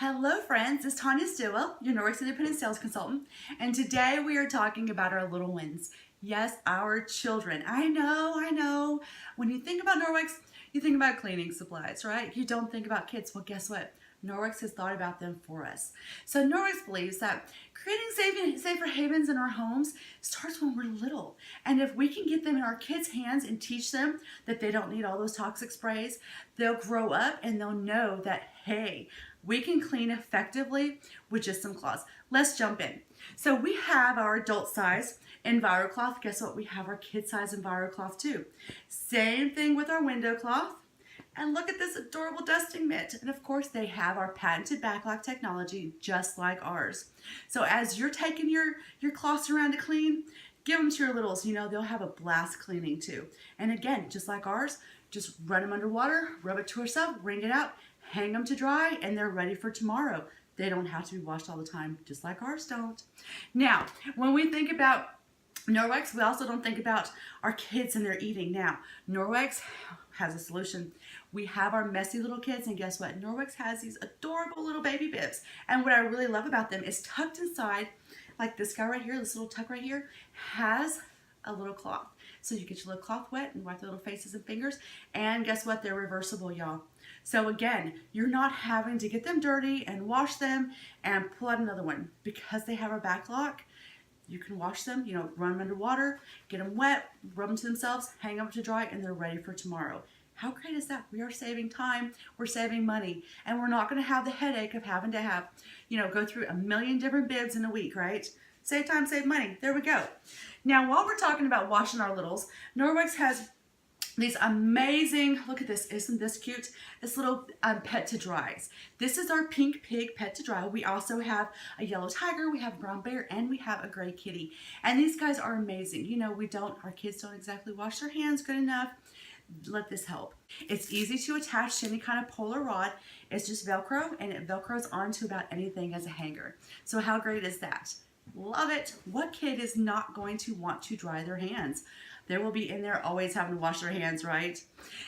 Hello friends, it's Tanya Stillwell, your Norwex Independent Sales Consultant, and today we are talking about our little ones. Yes, our children. I know. When you think about Norwex, you think about cleaning supplies, right? You don't think about kids. Well, guess what? Norwex has thought about them for us. So Norwex believes that creating safer havens in our homes starts when we're little. And if we can get them in our kids' hands and teach them that they don't need all those toxic sprays, they'll grow up and they'll know that, hey, we can clean effectively with just some cloths. Let's jump in. So we have our adult size EnviroCloth. Guess what? We have our kid size EnviroCloth too. Same thing with our window cloth. And look at this adorable dusting mitt. And of course they have our patented backlock technology just like ours. So as you're taking your cloths around to clean, give them to your littles. You know, they'll have a blast cleaning too. And again, just like ours, just run them under water, rub it to yourself, wring it out, hang them to dry, and they're ready for tomorrow. They don't have to be washed all the time, just like ours don't. Now, when we think about Norwex, we also don't think about our kids and their eating. Now, Norwex has a solution. We have our messy little kids, and guess what? Norwex has these adorable little baby bibs. And what I really love about them is tucked inside, like this guy right here, this little tuck right here, has a little cloth. So you get your little cloth wet and wipe the little faces and fingers, and guess what? They're reversible, y'all. So again, you're not having to get them dirty and wash them and pull out another one. Because they have a back lock, you can wash them, you know, run them under water, get them wet, rub them to themselves, hang them to dry, and they're ready for tomorrow. How great is that? We are saving time, we're saving money, and we're not going to have the headache of having to have, you know, go through a million different bibs in a week, right? Save time, save money. There we go. Now, while we're talking about washing our littles, Norwex has these amazing, look at this, isn't this cute? This little pet to dries. This is our pink pig pet to dry. We also have a yellow tiger, we have a brown bear, and we have a gray kitty. And these guys are amazing. You know, our kids don't exactly wash their hands good enough. Let this help. It's easy to attach to any kind of polar rod. It's just Velcro, and it Velcros onto about anything as a hanger. So how great is that? Love it. What kid is not going to want to dry their hands? They will be in there always having to wash their hands, right?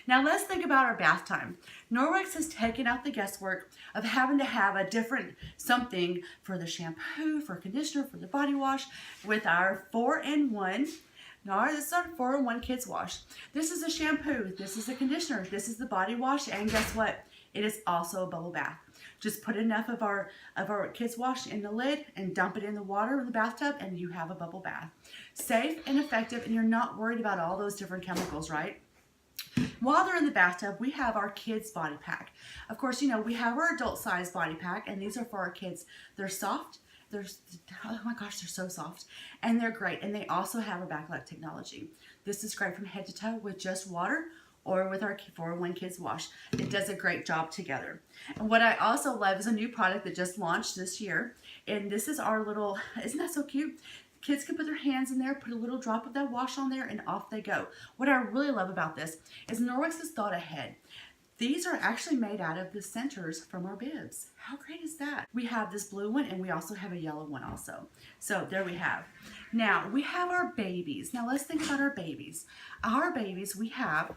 Now let's think about our bath time. Norwex has taken out the guesswork of having to have a different something for the shampoo, for conditioner, for the body wash with our 4-in-1. Now this is our 4-in-1 kids wash. This is a shampoo, this is a conditioner, this is the body wash, and guess what? It is also a bubble bath. Just put enough of our kids wash in the lid and dump it in the water in the bathtub, and you have a bubble bath. Safe and effective, and you're not worried about all those different chemicals, right? While they're in the bathtub, we have our kids body pack. Of course, you know, we have our adult size body pack, and these are for our kids. They're soft. Oh my gosh, they're so soft, and they're great. And they also have a backlock technology. This is great from head to toe with just water or with our 4-in-1 kids wash. It does a great job together. And what I also love is a new product that just launched this year. And this is our little, isn't that so cute? Kids can put their hands in there, put a little drop of that wash on there, and off they go. What I really love about this is Norwex has thought ahead. These are actually made out of the centers from our bibs. How great is that? We have this blue one, and we also have a yellow one also. So there we have. Now we have our babies. Now let's think about our babies. Our babies, we have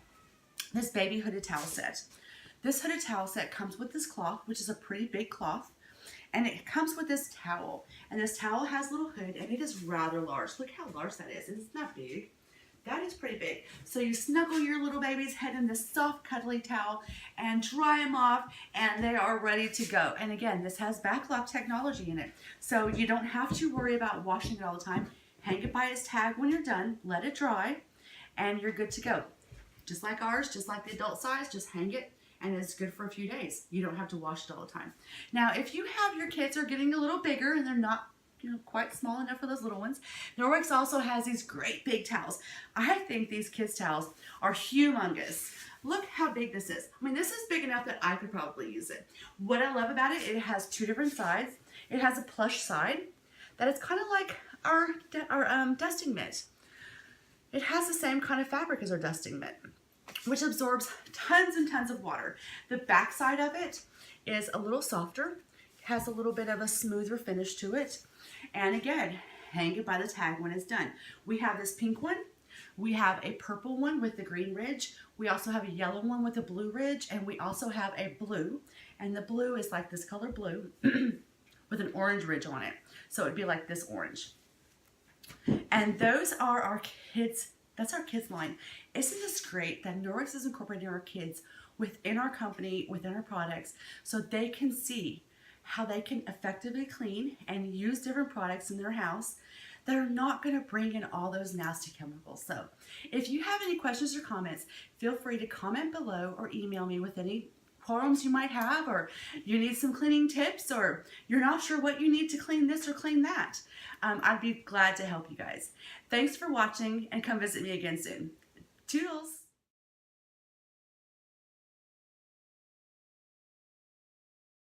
this baby hooded towel set. This hooded towel set comes with this cloth, which is a pretty big cloth, and it comes with this towel. And this towel has a little hood, and it is rather large. Look how large that is. It's not big. That is pretty big. So you snuggle your little baby's head in this soft, cuddly towel and dry them off, and they are ready to go. And again, this has backlock technology in it. So you don't have to worry about washing it all the time. Hang it by its tag when you're done, let it dry, and you're good to go. Just like ours, just like the adult size, just hang it, and it's good for a few days. You don't have to wash it all the time. Now, if you have your kids are getting a little bigger and they're not, you know, quite small enough for those little ones, Norwex also has these great big towels. I think these kids towels are humongous. Look how big this is. I mean, this is big enough that I could probably use it. What I love about it, it has 2 different sides. It has a plush side that is kind of like our dusting mitt. It has the same kind of fabric as our dusting mitt, which absorbs tons and tons of water. The back side of it is a little softer, has a little bit of a smoother finish to it, and again, hang it by the tag when it's done. We have this pink one, we have a purple one with the green ridge, we also have a yellow one with a blue ridge, and we also have a blue And the blue is like this color blue with an orange ridge on it. So it'd be like this orange. And those are our kids. That's our kids line. Isn't this great that Norwex is incorporating our kids within our company, within our products, so they can see how they can effectively clean and use different products in their house that are not going to bring in all those nasty chemicals. So if you have any questions or comments, feel free to comment below or email me with any problems you might have, or you need some cleaning tips, or you're not sure what you need to clean this or clean that. I'd be glad to help you guys. Thanks for watching, and come visit me again soon. Toodles!